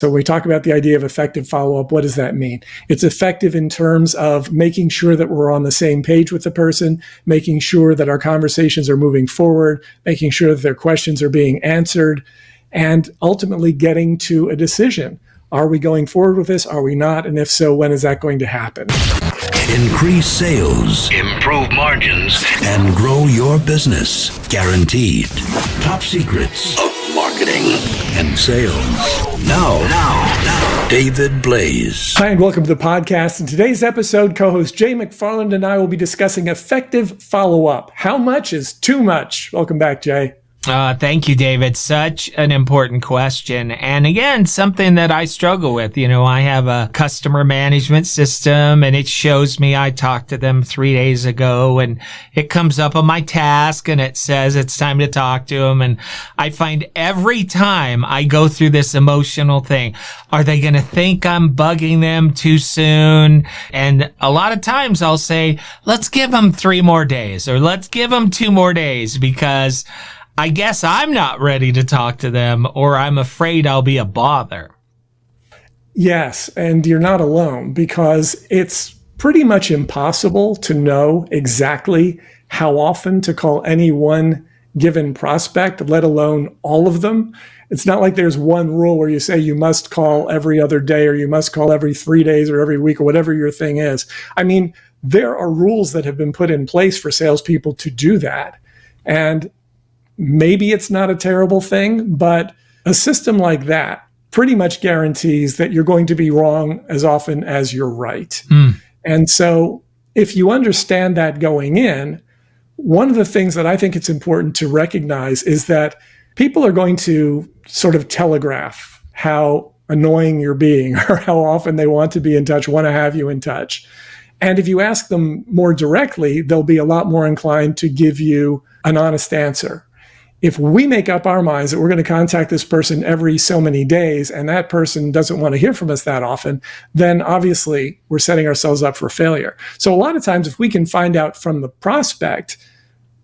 So we talk about the idea of effective follow-up. What does that mean? It's effective in terms of making sure that we're on the same page with the person, making sure that our conversations are moving forward, making sure that their questions are being answered, and ultimately getting to a decision. Are we going forward with this? Are we not? And if so, when is that going to happen? Increase sales, improve margins, and grow your business. Guaranteed. Top secrets of marketing and sales. Now, David Blaze. Hi, and welcome to the podcast. In today's episode, co-host Jay McFarland and I will be discussing effective follow-up. How much is too much? Welcome back, Jay. Thank you, David. Such an important question. And again, something that I struggle with. I have a customer management system and it shows me I talked to them 3 days ago and it comes up on my task and it says it's time to talk to them. And I find every time I go through this emotional thing, are they going to think I'm bugging them too soon? And a lot of times I'll say, let's give them 3 more days or let's give them 2 more days because I guess I'm not ready to talk to them or I'm afraid I'll be a bother. Yes, and you're not alone because it's pretty much impossible to know exactly how often to call any one given prospect, let alone all of them. It's not like there's one rule where you say you must call every other day or you must call every 3 days or every week or whatever your thing is. I mean, there are rules that have been put in place for salespeople to do that. And maybe it's not a terrible thing, but a system like that pretty much guarantees that you're going to be wrong as often as you're right. And so if you understand that going in, one of the things that I think it's important to recognize is that people are going to sort of telegraph how annoying you're being or how often they want to be in touch, want to have you in touch. And if you ask them more directly, they'll be a lot more inclined to give you an honest answer. If we make up our minds that we're going to contact this person every so many days and that person doesn't want to hear from us that often, then obviously we're setting ourselves up for failure. So a lot of times if we can find out from the prospect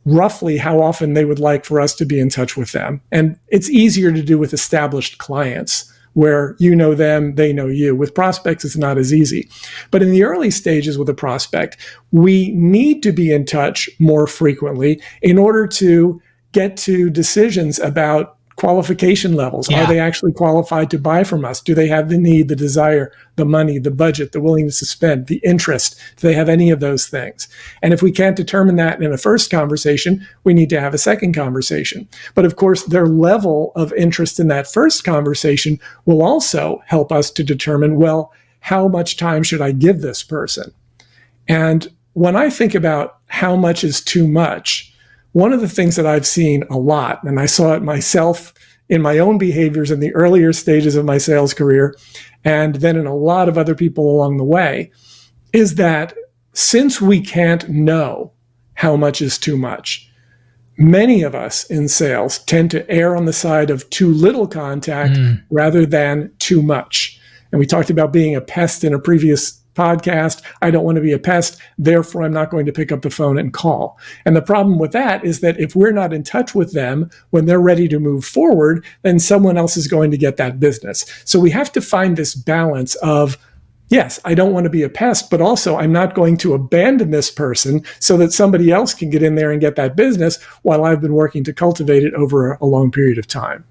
roughly how often they would like for us to be in touch with them, and it's easier to do with established clients where you know them, they know you. With prospects, it's not as easy. But in the early stages with a prospect, we need to be in touch more frequently in order to get to decisions about qualification levels. Yeah. Are they actually qualified to buy from us? Do they have the need, the desire, the money, the budget, the willingness to spend, the interest? Do they have any of those things? And if we can't determine that in a first conversation, we need to have a second conversation. But of course, their level of interest in that first conversation will also help us to determine, well, how much time should I give this person? And when I think about how much is too much, one of the things that I've seen a lot, and I saw it myself in my own behaviors in the earlier stages of my sales career, and then in a lot of other people along the way, is that since we can't know how much is too much, many of us in sales tend to err on the side of too little contact rather than too much. And we talked about being a pest in a previous podcast. I don't want to be a pest, therefore I'm not going to pick up the phone and call. And the problem with that is that if we're not in touch with them when they're ready to move forward, then someone else is going to get that business. So we have to find this balance of, yes, I don't want to be a pest, but also I'm not going to abandon this person so that somebody else can get in there and get that business while I've been working to cultivate it over a long period of time.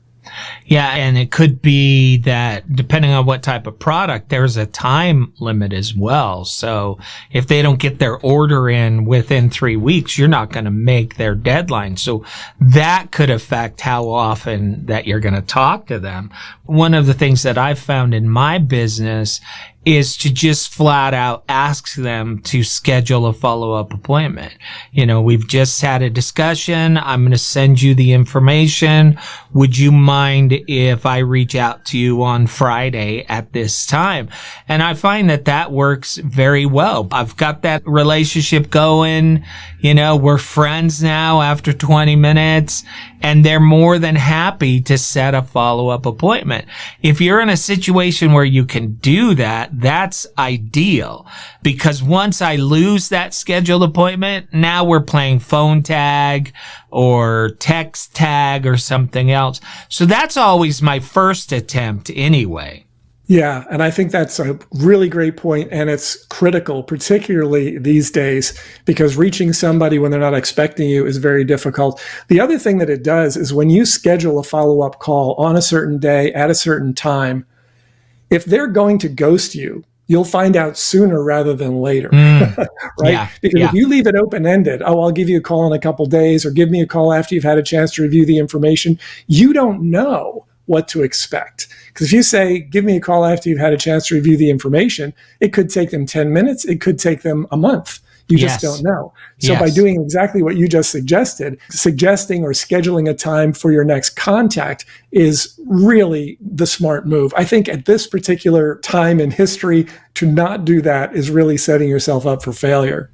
Yeah, and it could be that depending on what type of product, there's a time limit as well. So if they don't get their order in within 3 weeks, you're not going to make their deadline. So that could affect how often that you're going to talk to them. One of the things that I've found in my business is to just flat out ask them to schedule a follow-up appointment. We've just had a discussion. I'm going to send you the information. Would you mind if I reach out to you on Friday at this time? And I find that that works very well. I've got that relationship going. We're friends now after 20 minutes, and they're more than happy to set a follow-up appointment. If you're in a situation where you can do that, that's ideal, because once I lose that scheduled appointment, now we're playing phone tag or text tag or something else. So that's always my first attempt anyway. Yeah, and I think that's a really great point, and it's critical, particularly these days, because reaching somebody when they're not expecting you is very difficult. The other thing that it does is when you schedule a follow-up call on a certain day at a certain time, if they're going to ghost you, you'll find out sooner rather than later, right? Yeah. Because Yeah. if you leave it open-ended, oh, I'll give you a call in a couple days, or give me a call after you've had a chance to review the information, you don't know what to expect. Because if you say, give me a call after you've had a chance to review the information, it could take them 10 minutes. It could take them a month. You just don't know. So by doing exactly what you just suggested, suggesting or scheduling a time for your next contact is really the smart move. I think at this particular time in history, to not do that is really setting yourself up for failure.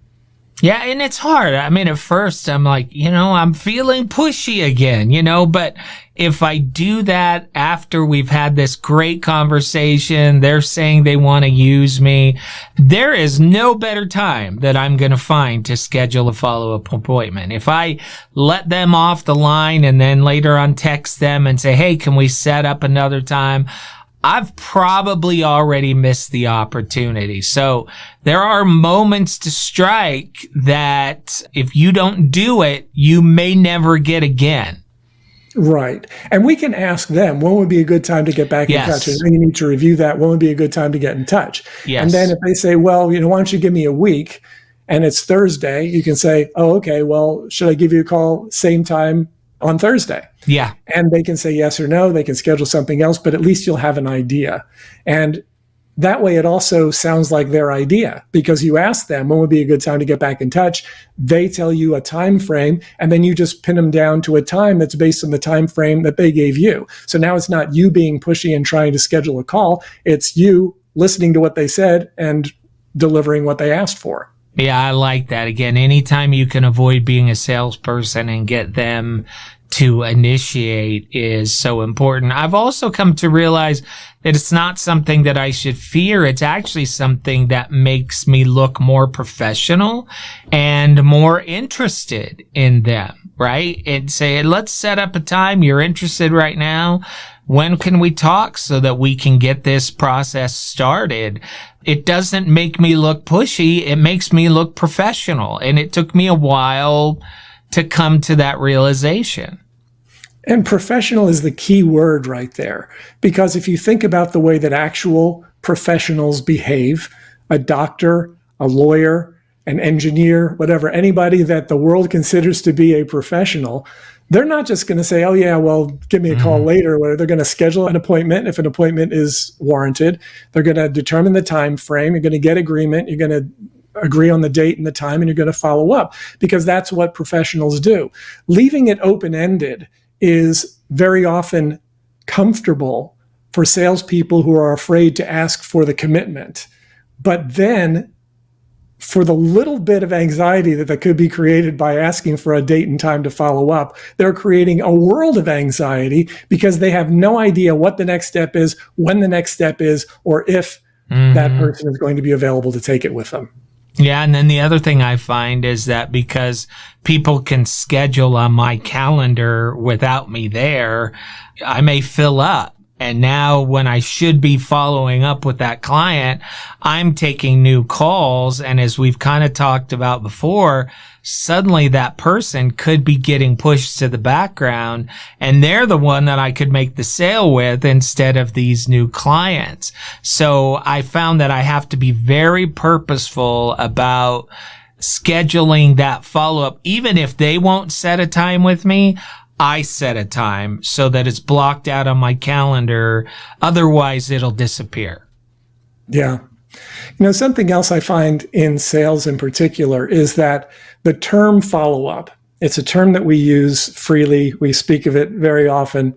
Yeah, and it's hard. I mean, at first I'm like, I'm feeling pushy again, but if I do that after we've had this great conversation, they're saying they want to use me, there is no better time that I'm going to find to schedule a follow-up appointment. If I let them off the line and then later on text them and say, hey, can we set up another time? I've probably already missed the opportunity. So there are moments to strike that if you don't do it, you may never get again. Right. And we can ask them, when would be a good time to get back in touch? And then you need to review that. When would be a good time to get in touch? Yes. And then if they say, well, why don't you give me a week? And it's Thursday, you can say, oh, okay, well, should I give you a call same time on Thursday? Yeah. And they can say yes or no. They can schedule something else, but at least you'll have an idea. And that way it also sounds like their idea, because you ask them when would be a good time to get back in touch. They tell you a time frame, and then you just pin them down to a time that's based on the time frame that they gave you. So now it's not you being pushy and trying to schedule a call. It's you listening to what they said and delivering what they asked for. Yeah, I like that. Again, anytime you can avoid being a salesperson and get them to initiate is so important. I've also come to realize that it's not something that I should fear. It's actually something that makes me look more professional and more interested in them, right? And say, let's set up a time. You're interested right now. When can we talk so that we can get this process started? It doesn't make me look pushy. It makes me look professional. And it took me a while to come to that realization. And professional is the key word right there. Because if you think about the way that actual professionals behave, a doctor, a lawyer, an engineer, whatever, anybody that the world considers to be a professional, they're not just going to say, oh, yeah, well, give me a call later. Or they're going to schedule an appointment if an appointment is warranted. They're going to determine the time frame. You're going to get agreement. You're going to agree on the date and the time, and you're going to follow up, because that's what professionals do. Leaving it open-ended is very often comfortable for salespeople who are afraid to ask for the commitment. But then for the little bit of anxiety that could be created by asking for a date and time to follow up, they're creating a world of anxiety because they have no idea what the next step is, when the next step is, or if that person is going to be available to take it with them. Yeah, and then the other thing I find is that because people can schedule on my calendar without me there, I may fill up. And now when I should be following up with that client, I'm taking new calls. And as we've kind of talked about before, suddenly that person could be getting pushed to the background, and they're the one that I could make the sale with instead of these new clients. So I found that I have to be very purposeful about scheduling that follow-up. Even if they won't set a time with me, I set a time so that it's blocked out on my calendar. Otherwise, it'll disappear. Yeah. Something else I find in sales in particular is that the term follow-up, it's a term that we use freely. We speak of it very often,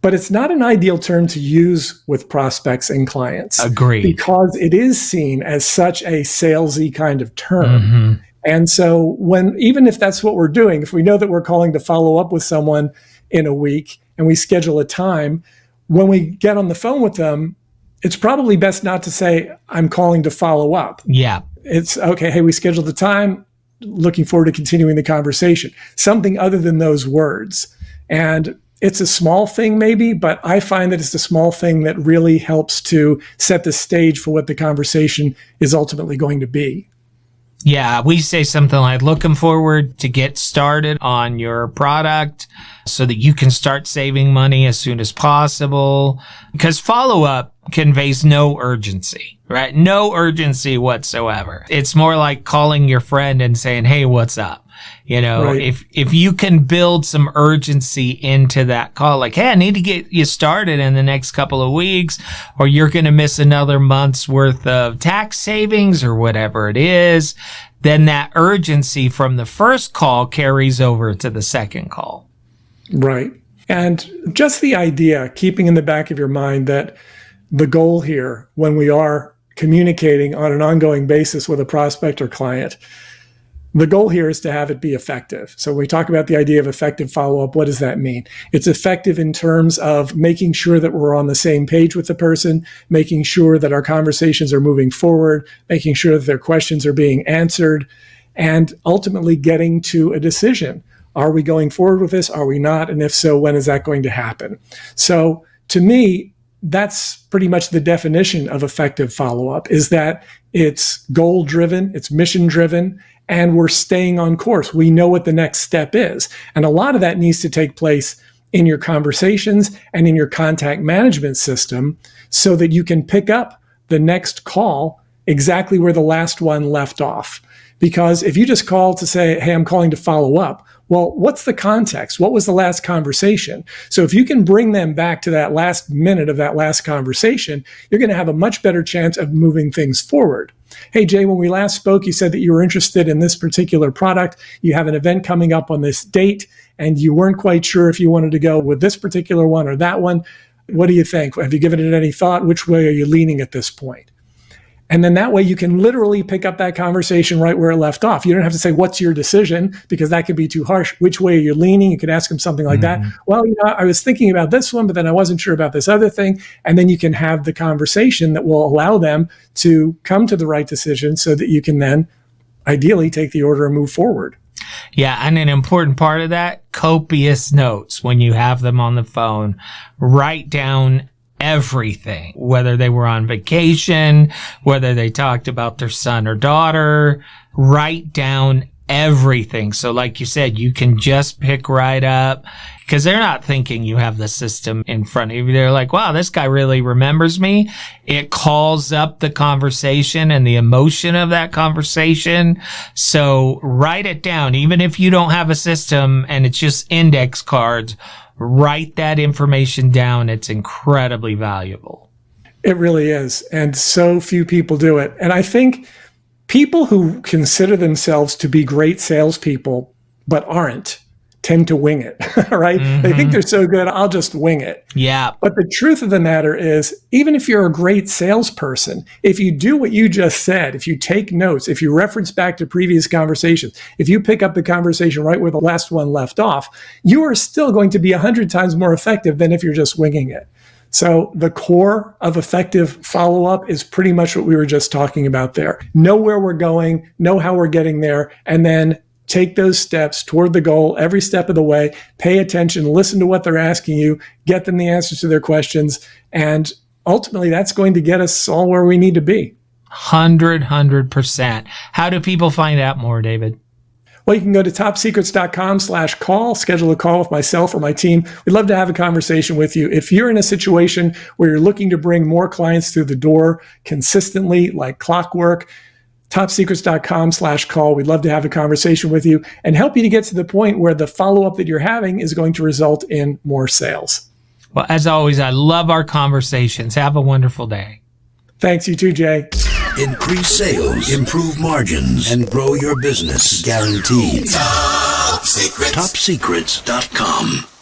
but it's not an ideal term to use with prospects and clients. Agreed. Because it is seen as such a salesy kind of term. And so even if that's what we're doing, if we know that we're calling to follow up with someone in a week and we schedule a time, when we get on the phone with them, it's probably best not to say, I'm calling to follow up. Yeah. It's okay. Hey, we scheduled the time. Looking forward to continuing the conversation. Something other than those words. And it's a small thing maybe, but I find that it's the small thing that really helps to set the stage for what the conversation is ultimately going to be. Yeah, we say something like looking forward to get started on your product so that you can start saving money as soon as possible. Because follow-up conveys no urgency, right? No urgency whatsoever. It's more like calling your friend and saying, hey, what's up? You know, Right. if you can build some urgency into that call, like, hey, I need to get you started in the next couple of weeks, or you're going to miss another month's worth of tax savings or whatever it is, then that urgency from the first call carries over to the second call. Right. And just the idea, keeping in the back of your mind that the goal here, when we are communicating on an ongoing basis with a prospect or client, the goal here is to have it be effective. So when we talk about the idea of effective follow-up, what does that mean? It's effective in terms of making sure that we're on the same page with the person, making sure that our conversations are moving forward, making sure that their questions are being answered, and ultimately getting to a decision. Are we going forward with this? Are we not? And if so, when is that going to happen? So to me, that's pretty much the definition of effective follow-up, is that it's goal-driven, it's mission-driven, and we're staying on course. We know what the next step is. And a lot of that needs to take place in your conversations and in your contact management system so that you can pick up the next call exactly where the last one left off. Because if you just call to say, hey, I'm calling to follow up, well, what's the context? What was the last conversation? So if you can bring them back to that last minute of that last conversation, you're going to have a much better chance of moving things forward. Hey, Jay, when we last spoke, you said that you were interested in this particular product. You have an event coming up on this date, and you weren't quite sure if you wanted to go with this particular one or that one. What do you think? Have you given it any thought? Which way are you leaning at this point? And then that way you can literally pick up that conversation right where it left off. You don't have to say, what's your decision? Because that could be too harsh. Which way are you leaning? You could ask them something like that. Well, I was thinking about this one, but then I wasn't sure about this other thing. And then you can have the conversation that will allow them to come to the right decision so that you can then ideally take the order and move forward. Yeah, and an important part of that, copious notes when you have them on the phone. Write down everything, whether they were on vacation, whether they talked about their son or daughter. Write down everything. So like you said, you can just pick right up, because they're not thinking you have the system in front of you. They're like, wow, this guy really remembers me. It calls up the conversation and the emotion of that conversation. So write it down. Even if you don't have a system and it's just index cards, write that information down. It's incredibly valuable. It really is. And so few people do it. And I think people who consider themselves to be great salespeople but aren't tend to wing it, right? Mm-hmm. They think they're so good, I'll just wing it. Yeah. But the truth of the matter is, even if you're a great salesperson, if you do what you just said, if you take notes, if you reference back to previous conversations, if you pick up the conversation right where the last one left off, you are still going to be 100 times more effective than if you're just winging it. So the core of effective follow-up is pretty much what we were just talking about there. Know where we're going, know how we're getting there, and then take those steps toward the goal every step of the way. Pay attention, listen to what they're asking you, get them the answers to their questions, and ultimately that's going to get us all where we need to be. 100%. How do people find out more, David? Well, you can go to topsecrets.com/call, schedule a call with myself or my team. We'd love to have a conversation with you. If you're in a situation where you're looking to bring more clients through the door consistently, like clockwork, topsecrets.com/call. We'd love to have a conversation with you and help you to get to the point where the follow-up that you're having is going to result in more sales. Well, as always, I love our conversations. Have a wonderful day. Thanks, you too, Jay. Increase sales, improve margins, and grow your business. Guaranteed. Top Secrets. Topsecrets.com.